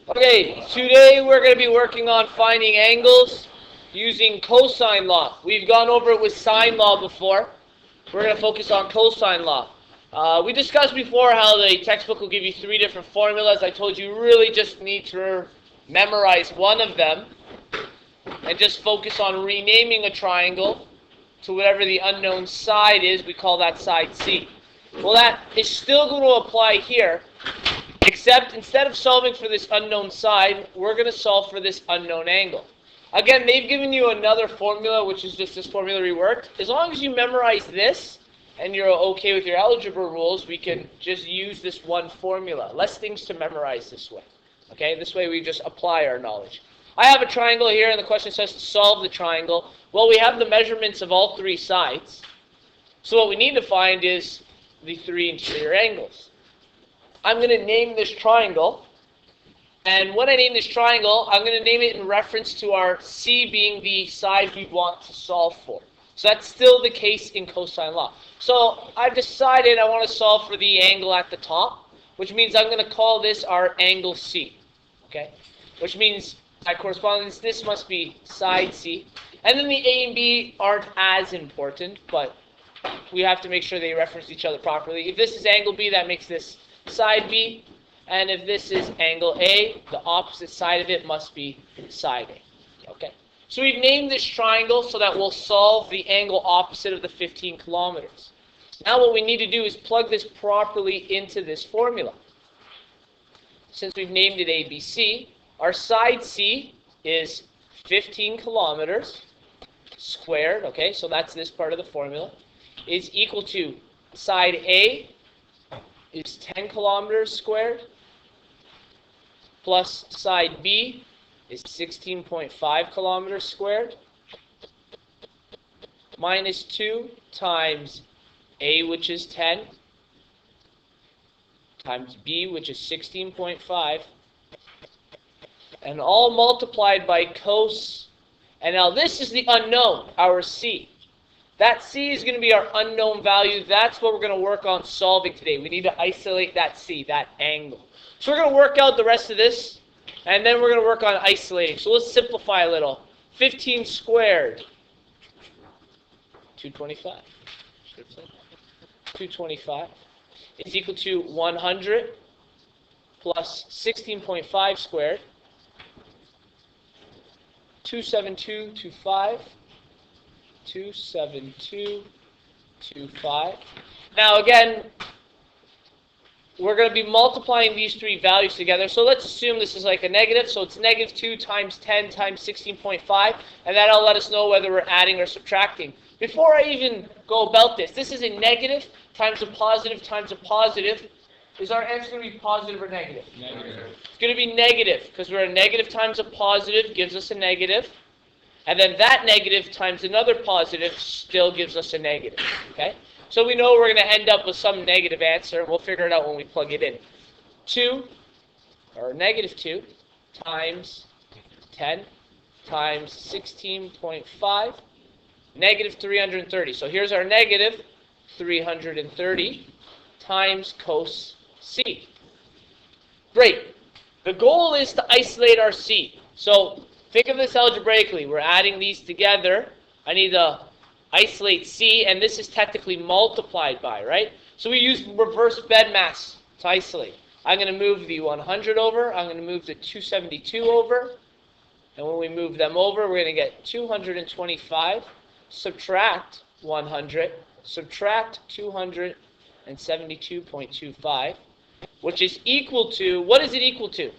Okay, today we're going to be working on finding angles using cosine law. We've gone over it with sine law before. We're going to focus on cosine law. We discussed before how the textbook will give you three different formulas. I told you really just need to memorize one of them and just focus on renaming a triangle to whatever the unknown side is. We call that side C. Well, that is still going to apply here, except instead of solving for this unknown side, we're going to solve for this unknown angle. Again, they've given you another formula, which is just this formula reworked. As long as you memorize this and you're okay with your algebra rules, we can just use this one formula. Less things to memorize this way. Okay, this way we just apply our knowledge. I have a triangle here, and the question says to solve the triangle. Well, we have the measurements of all three sides. So what we need to find is the three interior angles. I'm going to name this triangle, and when I name this triangle, I'm going to name it in reference to our C being the side we want to solve for. So that's still the case in cosine law. So I've decided I want to solve for the angle at the top, which means I'm going to call this our angle C. Okay? Which means, by correspondence, this must be side C. And then the A and B aren't as important, but we have to make sure they reference each other properly. If this is angle B, that makes this side B, and if this is angle A, the opposite side of it must be side A. Okay? So we've named this triangle so that we'll solve the angle opposite of the 15 kilometers. Now what we need to do is plug this properly into this formula. Since we've named it ABC, our side C is 15 kilometers squared, okay, so that's this part of the formula, is equal to side A is 10 kilometers squared, plus side B is 16.5 kilometers squared, minus 2 times A, which is 10, times B, which is 16.5, and all multiplied by cos. And now this is the unknown, our C. That C is going to be our unknown value. That's what we're going to work on solving today. We need to isolate that C, that angle. So we're going to work out the rest of this, and then we're going to work on isolating. So let's simplify a little. 15 squared, 225. 225 is equal to 100 plus 16.5 squared, 27225. 27225. Now again, we're going to be multiplying these three values together. So let's assume this is like a negative. So it's negative 2 times 10 times 16.5. And that'll let us know whether we're adding or subtracting. Before I even go about this, this is a negative times a positive times a positive. Is our answer going to be positive or negative? Negative. It's going to be negative because we're a negative times a positive gives us a negative. And then that negative times another positive still gives us a negative. Okay? So we know we're going to end up with some negative answer. We'll figure it out when we plug it in. 2, or negative 2, times 10 times 16.5, negative 330. So here's our negative 330 times cos C. Great. The goal is to isolate our C. So think of this algebraically. We're adding these together. I need to isolate C, and this is technically multiplied by, right? So we use reverse BEDMAS to isolate. I'm going to move the 100 over. I'm going to move the 272 over. And when we move them over, we're going to get 225. Subtract 100. Subtract 272.25, which is equal to, what is it equal to?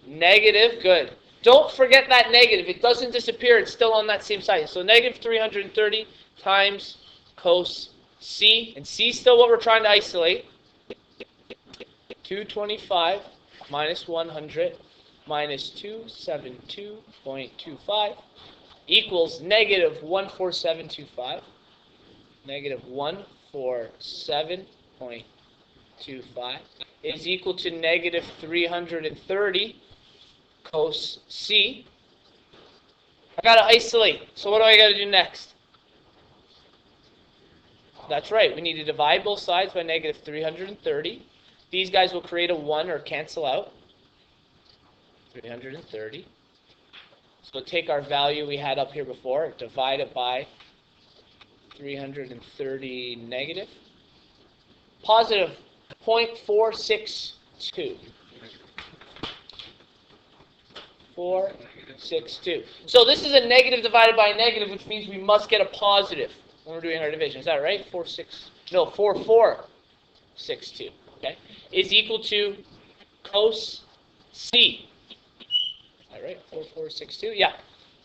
Negative, good. Don't forget that negative. It doesn't disappear. It's still on that same side. So negative 330 times cos C. And C is still what we're trying to isolate. 225 minus 100 minus 272.25 equals negative 147.25. Negative 147.25 is equal to negative 330 cos C. I got to isolate. So what do I got to do next? That's right. We need to divide both sides by negative 330. These guys will create a 1 or cancel out. 330. So take our value we had up here before, divide it by 330 negative. Positive 0.462. 462. So this is a negative divided by a negative, which means we must get a positive when we're doing our division. Is that right? 4462. Okay, is equal to cos C. Is that right? 4462. Yeah.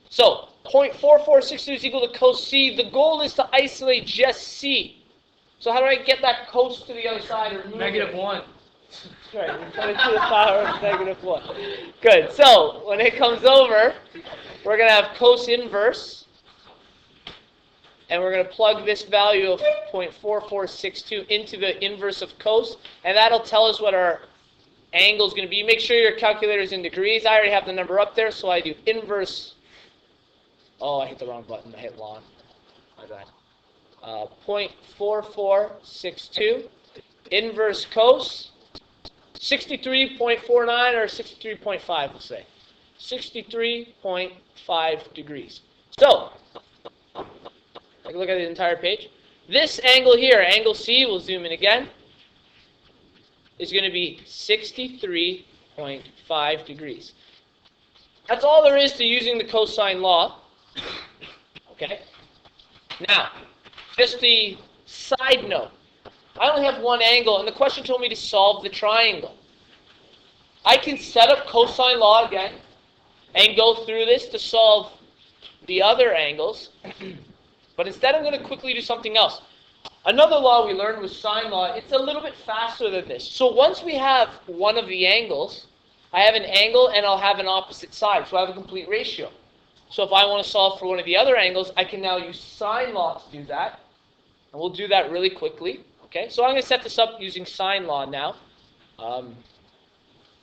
So 0.4462 is equal to cos C. The goal is to isolate just C. So how do I get that cos to the other side? Or Negative 1. Right, we put it to the power of negative 1. Good. So when it comes over, we're going to have cos inverse. And we're going to plug this value of 0.4462 into the inverse of cos. And that'll tell us what our angle is going to be. Make sure your calculator is in degrees. I already have the number up there, so I do inverse. Oh, I hit the wrong button. I hit long. My bad. 0.4462 inverse cos 63.49 or 63.5, we'll say. 63.5 degrees. So, take a look at the entire page. This angle here, angle C, we'll zoom in again, is going to be 63.5 degrees. That's all there is to using the cosine law. Okay? Now, just the side note. I only have one angle, and the question told me to solve the triangle. I can set up cosine law again and go through this to solve the other angles, but instead I'm going to quickly do something else. Another law we learned was sine law. It's a little bit faster than this. So once we have one of the angles, I have an angle and I'll have an opposite side, so I have a complete ratio. So if I want to solve for one of the other angles, I can now use sine law to do that. And we'll do that really quickly. Okay, so I'm going to set this up using sine law now.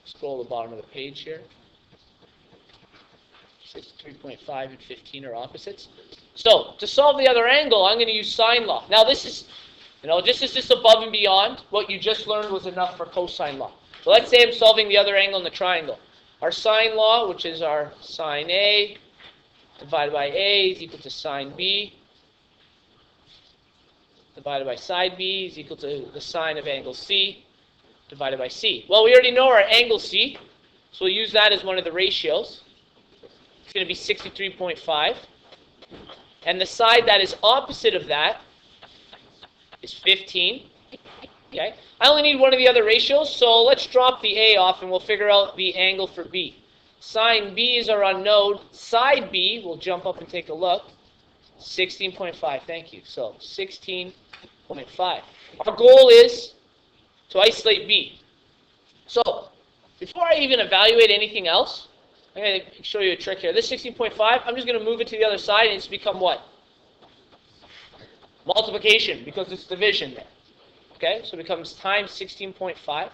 Scroll to the bottom of the page here. 63.5 and 15 are opposites. So to solve the other angle, I'm going to use sine law. Now this is, this is just above and beyond. What you just learned was enough for cosine law. So let's say I'm solving the other angle in the triangle. Our sine law, which is our sine A divided by A is equal to sine B divided by side B is equal to the sine of angle C divided by C. Well, we already know our angle C, so we'll use that as one of the ratios. It's going to be 63.5. And the side that is opposite of that is 15. Okay? I only need one of the other ratios, so let's drop the A off and we'll figure out the angle for B. Sine B is our unknown. Side B, we'll jump up and take a look. 16.5, thank you. So 16.5. Our goal is to isolate B. So before I even evaluate anything else, I'm going to show you a trick here. This 16.5, I'm just going to move it to the other side and it's become what? Multiplication, because it's division there. Okay, so it becomes times 16.5.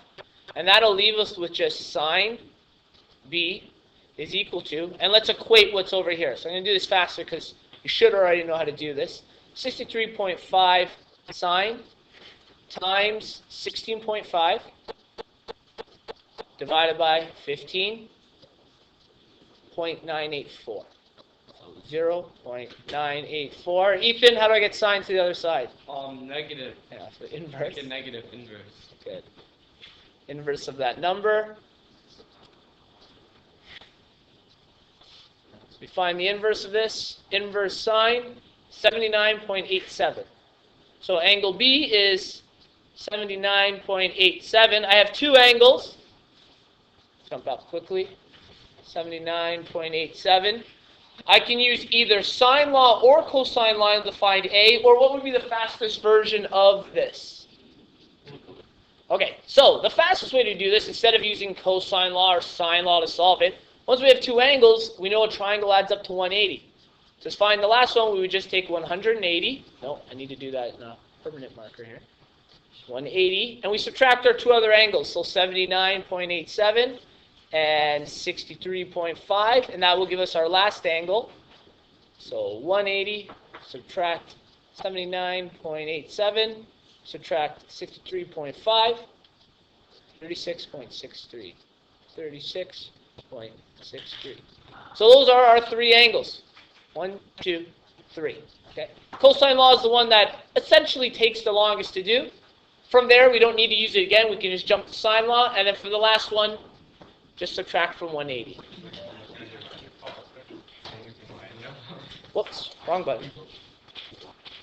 And that'll leave us with just sine B is equal to, and let's equate what's over here. So I'm going to do this faster because you should already know how to do this. 63.5 sine times 16.5 divided by 15.984. 0.984. Ethan, how do I get sine to the other side? Negative. Yeah, so inverse. Make a negative inverse. Good. Inverse of that number. So we find the inverse of this. Inverse sine, 79.87. So angle B is 79.87. I have two angles. Jump out quickly. 79.87. I can use either sine law or cosine law to find A, or what would be the fastest version of this? Okay, so the fastest way to do this, instead of using cosine law or sine law to solve it, once we have two angles, we know a triangle adds up to 180. To find the last one, we would just take 180. No, I need to do that in a permanent marker here. 180, and we subtract our two other angles, so 79.87 and 63.5, and that will give us our last angle. So 180 subtract 79.87 subtract 63.5, 36.63. 36.63. So those are our three angles. 1, 2, 3. Okay. Cosine law is the one that essentially takes the longest to do. From there, we don't need to use it again. We can just jump to sine law. And then for the last one, just subtract from 180. Whoops, wrong button.